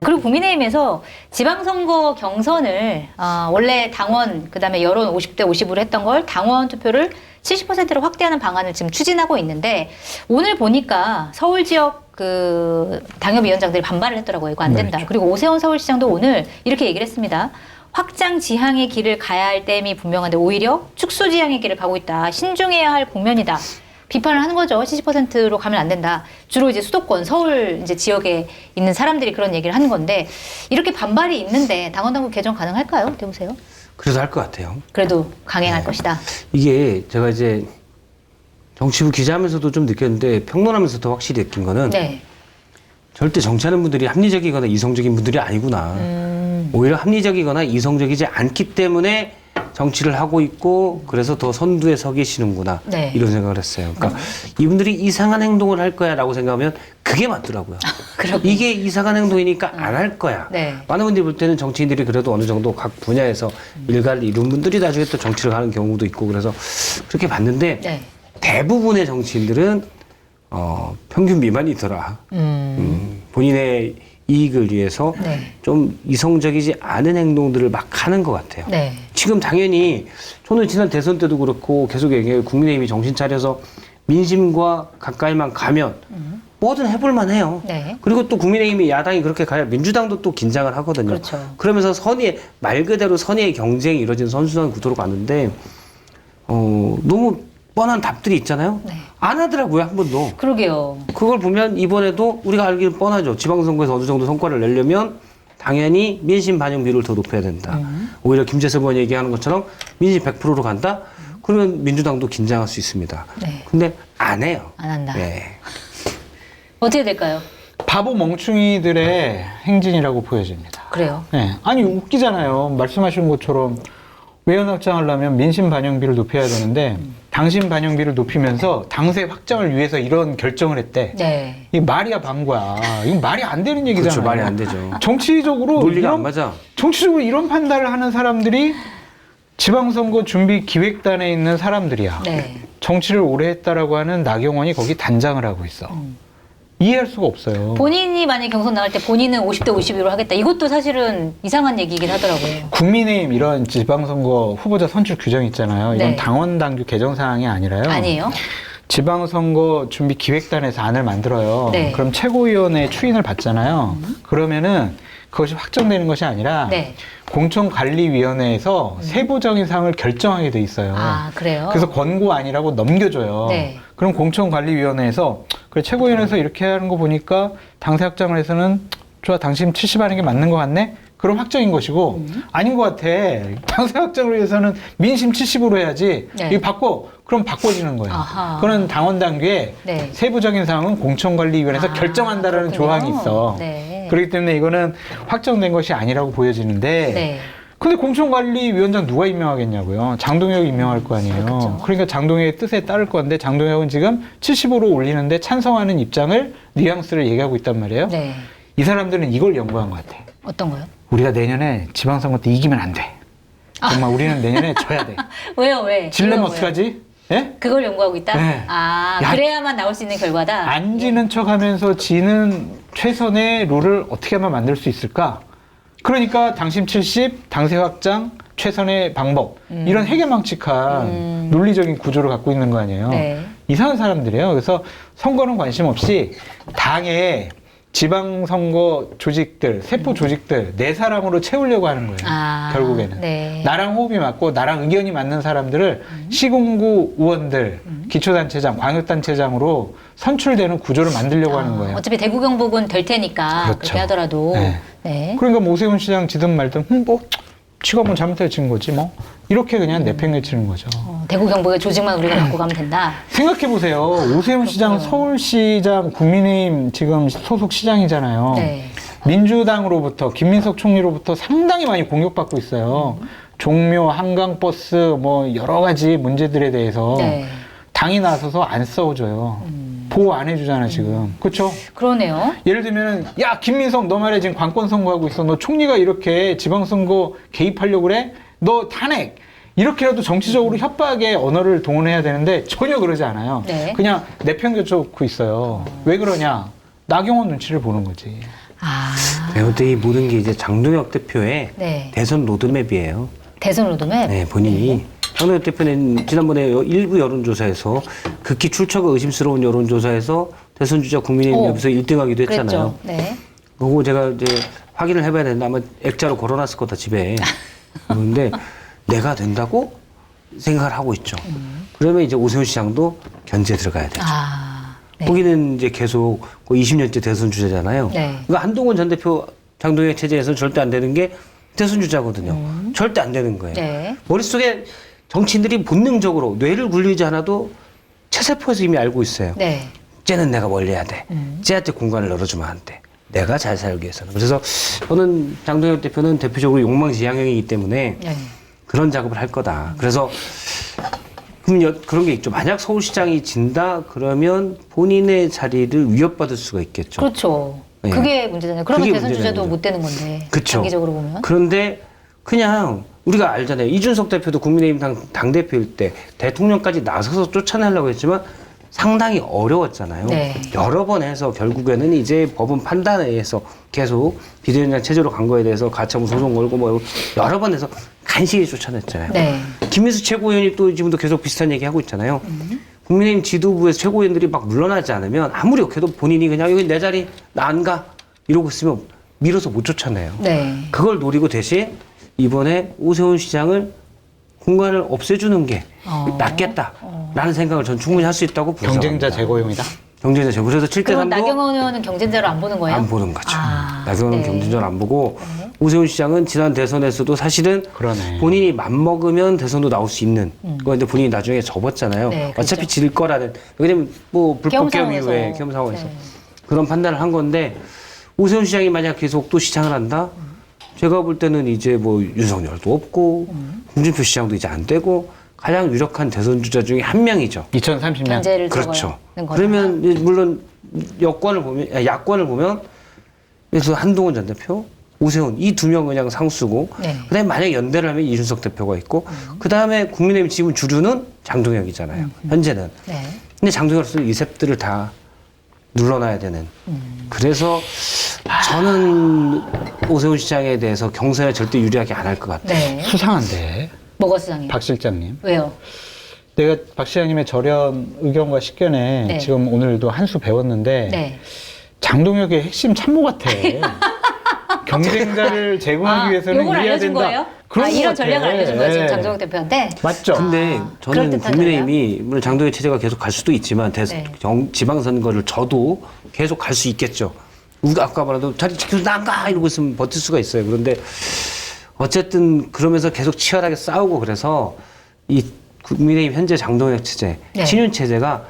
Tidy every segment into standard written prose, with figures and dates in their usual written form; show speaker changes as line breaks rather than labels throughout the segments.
그리고 국민의힘에서 지방선거 경선을 원래 당원 그다음에 여론 50대 50으로 했던 걸 당원 투표를 70%로 확대하는 방안을 지금 추진하고 있는데 오늘 보니까 서울 지역 그 당협위원장들이 반발을 했더라고요. 이거 안 된다.
네.
그리고 오세훈 서울시장도 오늘 이렇게 얘기를 했습니다. 확장 지향의 길을 가야 할 땜이 분명한데 오히려 축소 지향의 길을 가고 있다. 신중해야 할 국면이다. 비판을 하는 거죠. 70%로 가면 안 된다. 주로 이제 수도권, 서울 이제 지역에 있는 사람들이 그런 얘기를 하는 건데 이렇게 반발이 있는데 당원당규 개정 가능할까요? 어떻게 보세요?
그래도 할 것 같아요.
그래도 강행할 것이다.
이게 제가 이제 정치부 기자하면서도 좀 느꼈는데 평론하면서 더 확실히 느낀 거는
네.
절대 정치하는 분들이 합리적이거나 이성적인 분들이 아니구나. 오히려 합리적이거나 이성적이지 않기 때문에 정치를 하고 있고 그래서 더 선두에 서 계시는구나.
네.
이런 생각을 했어요. 그러니까 이분들이 이상한 행동을 할 거야 라고 생각하면 그게 맞더라고요. 이게 이상한 행동이니까 안 할 거야.
네.
많은 분들이 볼 때는 정치인들이 그래도 어느 정도 각 분야에서 일가를 이룬 분들이 나중에 또 정치를 하는 경우도 있고 그래서 그렇게 봤는데
네.
대부분의 정치인들은 평균 미만이더라. 본인의 이익을 위해서
네.
좀 이성적이지 않은 행동들을 막 하는 것 같아요.
네.
지금 당연히 저는 지난 대선 때도 그렇고 계속 얘기해요. 국민의힘이 정신 차려서 민심과 가까이만 가면 뭐든 해볼만 해요.
네.
그리고 또 국민의힘이 야당이 그렇게 가야 민주당도 또 긴장을 하거든요.
그렇죠.
그러면서 말 그대로 선의의 경쟁이 이루어진 선순환 구도로 갔는데 너무 뻔한 답들이 있잖아요.
네.
안 하더라고요, 한 번도.
그러게요.
그걸 보면 이번에도 우리가 알기는 뻔하죠. 지방선거에서 어느 정도 성과를 내려면 당연히 민심 반영 비율을 더 높여야 된다. 오히려 김재섭 의원이 얘기하는 것처럼 민심 100%로 간다? 그러면 민주당도 긴장할 수 있습니다.
네.
근데 안 해요.
안 한다.
네.
어떻게 될까요?
바보 멍충이들의 행진이라고 보여집니다.
그래요.
네. 아니 웃기잖아요. 말씀하신 것처럼 외연 확장을 하면 민심 반영비를 높여야 되는데 당심 반영비를 높이면서 당세 확장을 위해서 이런 결정을 했대.
네.
이게 말이야 방구야. 이건 말이 안 되는 얘기잖아요.
그렇죠. 말이 안 되죠.
정치적으로
논리가 안 맞아.
정치적으로 이런 판단을 하는 사람들이 지방선거 준비 기획단에 있는 사람들이야.
네.
정치를 오래 했다라고 하는 나경원이 거기 단장을 하고 있어. 이해할 수가 없어요.
본인이 만약에 경선 나갈 때 본인은 50대 52로 하겠다. 이것도 사실은 이상한 얘기이긴 하더라고요.
국민의힘 이런 지방선거 후보자 선출 규정 있잖아요. 이건
네.
당원당규 개정 사항이 아니라요.
아니에요?
지방선거 준비 기획단에서 안을 만들어요.
네.
그럼 최고위원회 추인을 받잖아요. 그러면은 그것이 확정되는 것이 아니라
네.
공천관리위원회에서 세부적인 사항을 결정하게 돼 있어요.
아, 그래요?
그래서 권고안이라고 넘겨줘요.
네.
그럼 공천관리위원회에서 그래 최고위원회에서 이렇게 하는 거 보니까 당세 확장을 해서는 좋아 당신 70 하는 게 맞는 것 같네? 그럼 확정인 것이고 아닌 것 같아. 당세 확장을 위해서는 민심 70으로 해야지.
네.
이거 바꿔. 그럼 바꿔지는 거예요.
아하.
그런 당원 당규에
네.
세부적인 사항은 공천관리위원회에서 결정한다라는
그렇군요.
조항이 있어.
네.
그렇기 때문에 이거는 확정된 것이 아니라고 보여지는데
네.
근데 공천관리위원장 누가 임명하겠냐고요. 장동혁이 임명할 거 아니에요.
그렇죠.
그러니까 장동혁의 뜻에 따를 건데 장동혁은 지금 70으로 올리는데 찬성하는 입장을 뉘앙스를 얘기하고 있단 말이에요.
네.
이 사람들은 이걸 연구한 것 같아.
어떤 거요?
우리가 내년에 지방선거 때 이기면 안 돼. 정말 우리는 내년에 져야 돼.
왜요? 왜?
질려면
이유가
어떡하지? 예?
그걸 연구하고 있다?
네.
아,
야,
그래야만 나올 수 있는 결과다?
안 지는 척하면서 지는 최선의 룰을 어떻게 하면 만들 수 있을까? 그러니까 당심 70, 당세 확장, 최선의 방법 이런 해괴망측한 논리적인 구조를 갖고 있는 거 아니에요.
네.
이상한 사람들이에요. 그래서 선거는 관심 없이 당에 지방선거 조직들, 세포 조직들 네 사람으로 채우려고 하는 거예요.
아,
결국에는.
네.
나랑 호흡이 맞고 나랑 의견이 맞는 사람들을 시군구 의원들, 기초단체장, 광역단체장으로 선출되는 구조를 만들려고 하는 거예요.
어차피 대구 경북은 될 테니까
그렇죠.
그렇게 하더라도
네.
네.
그러니까 오세훈 시장 지든 말든 뭐 지가 뭐 잘못해서 진 거지 뭐 이렇게 그냥 내팽개치는 거죠.
대구 경북의 조직만 우리가 갖고 가면 된다.
생각해 보세요. 오세훈 시장 서울시장 국민의힘 지금 소속 시장이잖아요.
네.
민주당으로부터 김민석 총리로부터 상당히 많이 공격받고 있어요. 종묘, 한강버스 뭐 여러 가지 문제들에 대해서
네.
당이 나서서 안 싸워줘요. 보호 안 해주잖아 지금. 그렇죠?
그러네요.
예를 들면은 야 김민석 너 말이야 지금 관권 선거하고 있어. 너 총리가 이렇게 지방선거 개입하려고 그래? 너 탄핵. 이렇게라도 정치적으로 협박의 언어를 동원해야 되는데 전혀 그러지 않아요.
네.
그냥 내팽개쳐놓고 있어요. 왜 그러냐? 나경원 눈치를 보는 거지.
내가 볼 때 이 모든 게 이제 장동혁 대표의
네.
대선 로드맵이에요.
대선 로드맵?
네, 본인이. 장동혁 대표는 지난번에 일부 여론조사에서 극히 출처가 의심스러운 여론조사에서 대선 주자 국민의힘 옆에서 1등하기도 했잖아요.
그랬죠. 네.
그거 제가 이제 확인을 해봐야 되는데 아마 액자로 걸어놨을 거다 집에. 그런데 내가 된다고 생각을 하고 있죠. 그러면 이제 오세훈 시장도 견제에 들어가야 되죠.
네.
거기는 이제 계속 20년째 대선 주자잖아요.
네.
그러니까 한동훈 전 대표 장동혁 체제에서는 절대 안 되는 게 대선 주자거든요. 절대 안 되는 거예요.
네.
머릿속에 정치인들이 본능적으로 뇌를 굴리지 않아도 체세포에서 이미 알고 있어요.
네.
쟤는 내가 멀리해야 돼. 쟤한테 공간을 열어주면 안 돼. 내가 잘 살기 위해서는. 그래서 저는 장동혁 대표는 대표적으로 욕망지향형이기 때문에
네.
그런 작업을 할 거다. 그래서 그럼 그런 게 있죠. 만약 서울시장이 진다 그러면 본인의 자리를 위협받을 수가 있겠죠.
그렇죠.
네.
그게 문제잖아요. 그러면
그게
대선
문제라는
주자도
거죠.
못 되는 건데.
그쵸.
장기적으로 보면.
그런데 그냥 우리가 알잖아요. 이준석 대표도 국민의힘 당대표일 때 대통령까지 나서서 쫓아내려고 했지만 상당히 어려웠잖아요.
네.
여러 번 해서 결국에는 이제 법원 판단에 의해서 계속 비대위원장 체제로 간 거에 대해서 가처분 소송 걸고 뭐 여러 번 해서 간신히 쫓아냈잖아요.
네.
김민수 최고위원이 또 지금도 계속 비슷한 얘기 하고 있잖아요. 국민의힘 지도부에서 최고위원들이 막 물러나지 않으면 아무리 욕해도 본인이 그냥 여기 내 자리 나 안 가 이러고 있으면 밀어서 못 쫓아내요.
네.
그걸 노리고 대신 이번에 오세훈 시장을 공간을 없애주는 게 낫겠다라는 생각을 전 충분히 할 수 있다고
경쟁자
분석합니다.
제거용이다.
경쟁자 제거. 그래서 7대
그럼
3도
나경원 의원은 경쟁자로 안 보는 거예요?
안 보는 거죠.
아,
나경원은
네.
경쟁자를 안 보고 오세훈 시장은 지난 대선에서도 사실은
그러네.
본인이 맘먹으면 대선도 나올 수 있는 그런데 본인이 나중에 접었잖아요.
네, 그렇죠.
어차피 질 거라는 왜냐면 뭐 불법
겸
계엄 이후에
상황에서.
겸 상황에서
네.
그런 판단을 한 건데 오세훈 시장이 만약 계속 또 시장을 한다? 제가 볼 때는 이제 뭐 윤석열도 없고 홍준표 시장도 이제 안 되고 가장 유력한 대선 주자 중에 한 명이죠.
2030년.
견제를
그렇죠.
들어가는 거다.
그러면 이제 물론 야권을 보면 그래서 한동훈 전 대표, 오세훈 이 두 명 그냥 상수고
네.
그다음에 만약 연대를 하면 이준석 대표가 있고 그다음에 국민의힘 지금 주류는 장동혁이잖아요. 현재는.
네.
근데 장동혁으로서 이 셉들을 다 눌러놔야 되는. 그래서 저는 오세훈 시장에 대해서 경선에 절대 유리하게 안 할 것 같아요.
네.
수상한데.
뭐가 수상해요?
박 실장님.
왜요?
내가 박 시장님의 절연 의견과 식견에
네.
지금 오늘도 한 수 배웠는데
네.
장동혁의 핵심 참모 같아. 경쟁자를 제공하기 위해서는
요걸
이래야
알려준
된다.
거예요?
그런 것
이런
같아.
전략을 알려준 거예요, 지금
네.
장동혁 대표한테?
맞죠?
근데 저는
그럴듯한
국민의힘이 물론 장동혁 체제가 계속 갈 수도 있지만
네.
지방선거를 져도 계속 갈 수 있겠죠. 우리가 아까 말해도 자리 지켜서 나가 이러고 있으면 버틸 수가 있어요. 그런데 어쨌든 그러면서 계속 치열하게 싸우고 그래서 이 국민의힘 현재 장동혁 체제,
네.
친윤 체제가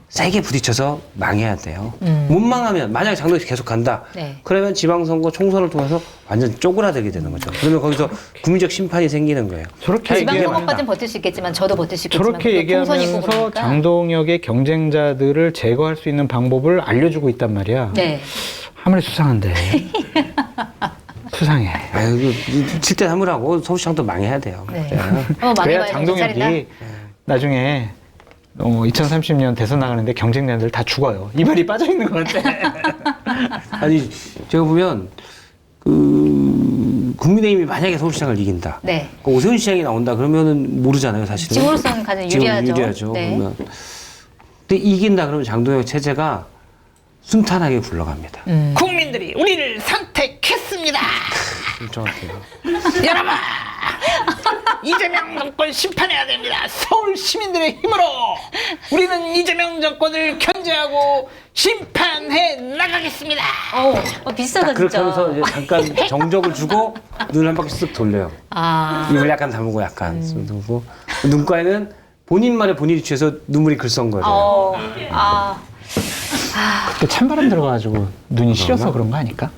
세게 부딪혀서 망해야 돼요. 못 망하면 만약에 장동혁이 계속 간다.
네.
그러면 지방선거 총선을 통해서 완전 쪼그라들게 되는 거죠. 그러면 거기서 국민적 심판이 생기는 거예요.
저렇게
지방선거까지는 버틸 수 있겠지만 저도 버틸 수 있겠지만
저렇게
또 총선이 있고
얘기하면서
그러니까.
장동혁의 경쟁자들을 제거할 수 있는 방법을 알려주고 있단 말이야.
네.
아무리 수상한데. 수상해.
아유, 7대 3을 하고 서울시장도 망해야 돼요.
네.
그래야.
한번
그래야
망해봐야 정신 차린다.
장동혁이 나중에 2030년 대선 나가는데 경쟁자들 다 죽어요. 이발이 빠져 있는 것 같아.
아니 제가 보면 그 국민의힘이 만약에 서울시장을 이긴다.
네.
그 오세훈 시장이 나온다 그러면은 모르잖아요, 사실은.
지금으로서는 가장
지금
유리하죠.
유리하죠.
네.
그러면 근데 이긴다 그러면 장동혁 체제가 순탄하게 굴러갑니다.
국민들이 우리를 선택했습니다.
정확해요.
여러분, 이재명 정권 심판해야 됩니다. 서울 시민들의 힘으로 우리는 이재명 정권을 견제하고 심판해 나가겠습니다.
비슷하다
그렇게
진짜.
하면서 이제 잠깐 정적을 주고 눈을 한 바퀴 쓱 돌려요.
아.
입을 약간 다물고 약간 쓱 돌고 눈가에는 본인만의 본인이 취해서 눈물이 글썽거려요.
그때 찬바람 들어가가지고 눈이 시려서 그런 거 아닐까?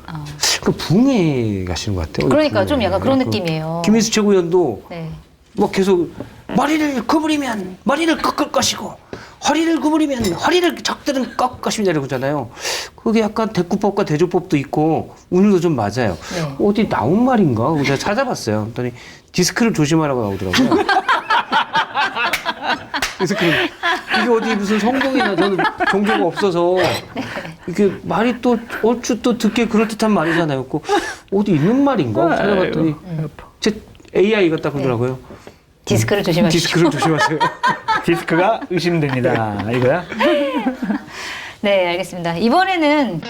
그 붕에 가시는 것 같아요.
그러니까 좀
붕에.
약간 그런
그
느낌이에요.
김인수 최고위원도
네.
뭐 계속 머리를 구부리면 머리를 꺾을 것이고 허리를 구부리면 허리를 적들은 꺾을 것입니다 이러잖아요. 그게 약간 대꾸법과 대조법도 있고 오늘도 좀 맞아요.
네.
어디 나온 말인가? 제가 찾아봤어요. 그랬더니 디스크를 조심하라고 나오더라고요. 그래서 이게 어디 무슨 성경이나 저는 종교가 없어서 이게 말이 또 얼추 또 듣기 그럴듯한 말이잖아요. 그 어디 있는 말인가 찾아봤더니 제 AI 같다 그러더라고요.
디스크를 조심하십시오.
디스크를 조심하세요.
디스크가 의심됩니다. 이거야?
네, 알겠습니다. 이번에는